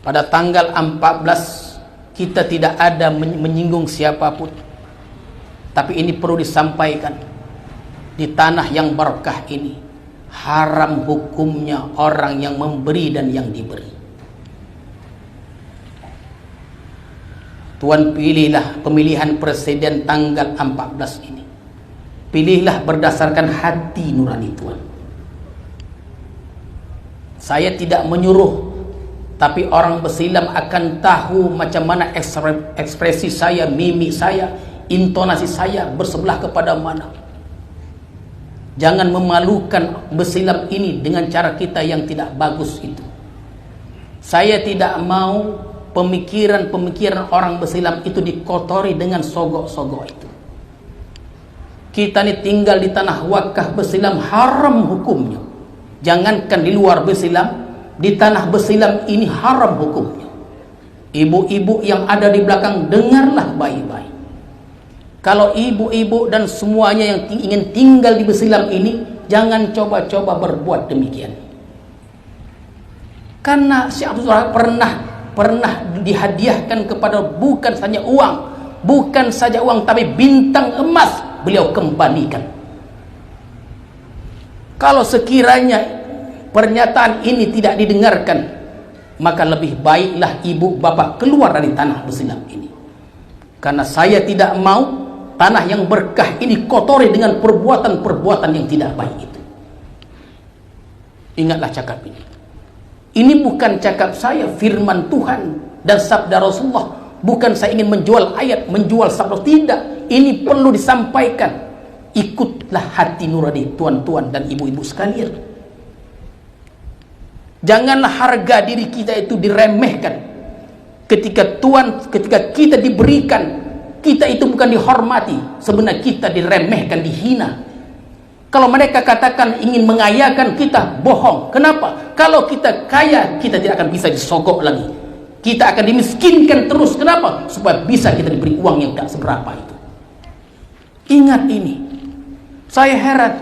pada tanggal 14 kita tidak ada menyinggung siapapun, tapi ini perlu disampaikan. Di tanah yang berkah ini haram hukumnya orang yang memberi dan yang diberi. Tuan, pilihlah pemilihan presiden tanggal 14 ini. Pilihlah berdasarkan hati nurani Tuan. Saya tidak menyuruh, tapi orang bersilam akan tahu macam mana ekspresi saya, mimik saya, intonasi saya bersebelah kepada mana. Jangan memalukan bersilam ini dengan cara kita yang tidak bagus itu. Saya tidak mau pemikiran-pemikiran orang bersilam itu dikotori dengan sogok-sogok itu. Kita ini tinggal di tanah wakaf bersilam, haram hukumnya. Jangankan di luar bersilam, di tanah bersilam ini haram hukumnya. Ibu-ibu yang ada di belakang, dengarlah baik-baik. Kalau ibu-ibu dan semuanya yang ingin tinggal di bersilam ini, jangan coba-coba berbuat demikian. Karena Syekh Abdul Wahab pernah dihadiahkan kepada bukan saja uang, tapi bintang emas beliau kembalikan. Kalau sekiranya pernyataan ini tidak didengarkan, maka lebih baiklah ibu bapak keluar dari tanah bersilam ini. Karena saya tidak mau tanah yang berkah ini kotori dengan perbuatan-perbuatan yang tidak baik itu. Ingatlah cakap ini. Ini bukan cakap saya, firman Tuhan dan sabda Rasulullah. Bukan saya ingin menjual ayat, menjual sabda, tidak. Ini perlu disampaikan. Ikutlah hati nurani tuan-tuan dan ibu-ibu sekalian. Janganlah harga diri kita itu diremehkan. Ketika kita diberikan, kita itu bukan dihormati, sebenarnya kita diremehkan, dihina. Kalau mereka katakan ingin mengayakan kita, bohong. Kenapa? Kalau kita kaya, kita tidak akan bisa disogok lagi. Kita akan dimiskinkan terus. Kenapa? Supaya bisa kita diberi uang yang tak seberapa itu. Ingat ini. Saya heran.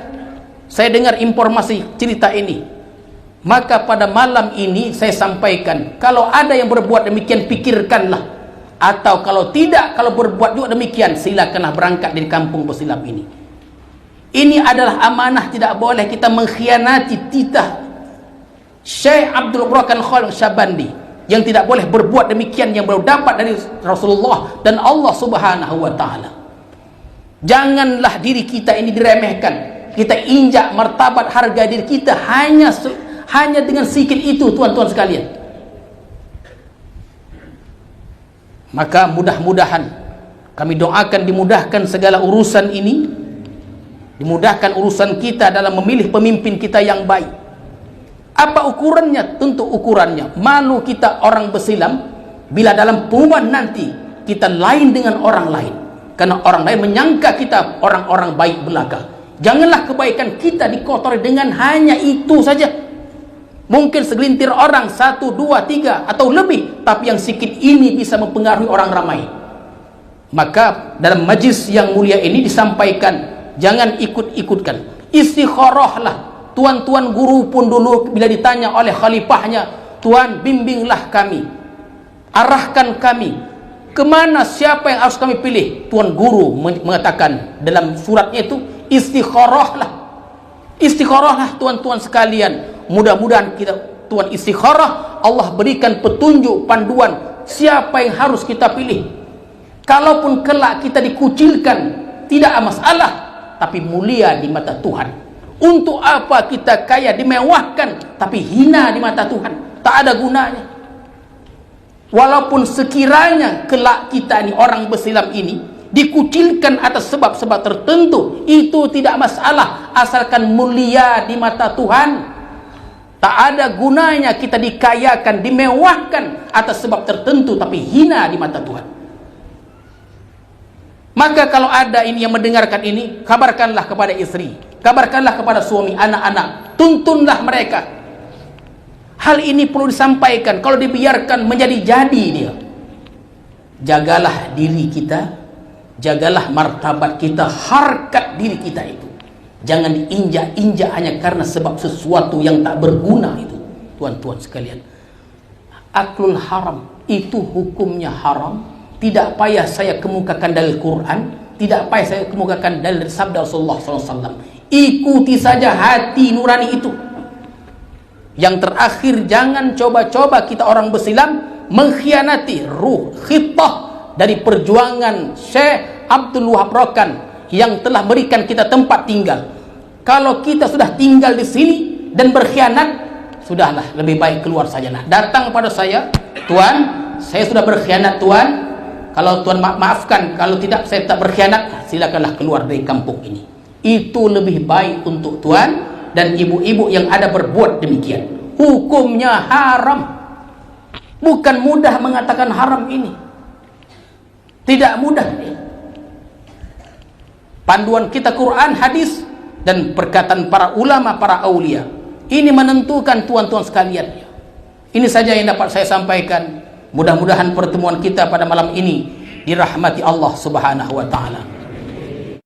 Saya dengar informasi cerita ini. Maka pada malam ini saya sampaikan, kalau ada yang berbuat demikian, pikirkanlah. Atau kalau tidak, kalau berbuat juga demikian, silakanlah berangkat dari kampung bersilam ini. Ini adalah amanah, tidak boleh kita mengkhianati titah Syekh Abdul Rahman Khalil Syabandi, yang tidak boleh berbuat demikian yang baru dapat dari Rasulullah dan Allah Subhanahu wa taala. Janganlah diri kita ini diremehkan. Kita injak martabat harga diri kita hanya dengan sedikit itu, tuan-tuan sekalian. Maka mudah-mudahan kami doakan dimudahkan segala urusan ini, dimudahkan urusan kita dalam memilih pemimpin kita yang baik. Apa ukurannya? Tentu ukurannya malu kita orang bersilam bila dalam pengumuman nanti kita lain dengan orang lain, karena orang lain menyangka kita orang-orang baik belaka. Janganlah kebaikan kita dikotori dengan hanya itu saja. Mungkin segelintir orang, 1, 2, 3 atau lebih, tapi yang sedikit ini bisa mempengaruhi orang ramai. Maka dalam majlis yang mulia ini disampaikan, jangan ikut-ikutkan. Istikharahlah. Tuan-tuan guru pun dulu bila ditanya oleh khalifahnya, Tuan bimbinglah kami, arahkan kami kemana, siapa yang harus kami pilih. Tuan guru mengatakan dalam suratnya itu, istikharahlah. Istikharahlah tuan-tuan sekalian. Mudah-mudahan kita tuan istikharah, Allah berikan petunjuk, panduan siapa yang harus kita pilih. Kalaupun kelak kita dikucilkan, tidak masalah, tapi mulia di mata Tuhan. Untuk apa kita kaya, dimewahkan, tapi hina di mata Tuhan? Tak ada gunanya. Walaupun sekiranya kelak kita ini, orang bersilam ini, dikucilkan atas sebab-sebab tertentu, itu tidak masalah, asalkan mulia di mata Tuhan. Tak ada gunanya kita dikayakan, dimewahkan atas sebab tertentu, tapi hina di mata Tuhan. Maka kalau ada ini yang mendengarkan ini, kabarkanlah kepada istri, kabarkanlah kepada suami, anak-anak, tuntunlah mereka. Hal ini perlu disampaikan. Kalau dibiarkan menjadi-jadi dia. Jagalah diri kita, jagalah martabat kita, harkat diri kita itu. Jangan diinjak-injak hanya karena sebab sesuatu yang tak berguna itu, tuan-tuan sekalian. aklul haram itu hukumnya haram. Tidak payah saya kemukakan dalil Quran, tidak payah saya kemukakan dalil sabda Rasulullah SAW. Ikuti saja hati nurani itu. Yang terakhir, jangan coba-coba kita orang bersilam mengkhianati ruh khitah dari perjuangan Syekh Abdul Wahab Rokan yang telah berikan kita tempat tinggal. Kalau kita sudah tinggal di sini dan berkhianat, sudahlah, lebih baik keluar sajalah. Datang pada saya, Tuan, saya sudah berkhianat Tuan. Kalau Tuan maafkan, kalau tidak saya tak berkhianat, silakanlah keluar dari kampung ini. Itu lebih baik untuk Tuan dan ibu-ibu yang ada berbuat demikian. Hukumnya haram. Bukan mudah mengatakan haram ini. Tidak mudah. Panduan kita Quran, hadis, dan perkataan para ulama, para aulia. Ini menentukan tuan-tuan sekalian. Ini saja yang dapat saya sampaikan. Mudah-mudahan pertemuan kita pada malam ini dirahmati Allah Subhanahu wa taala.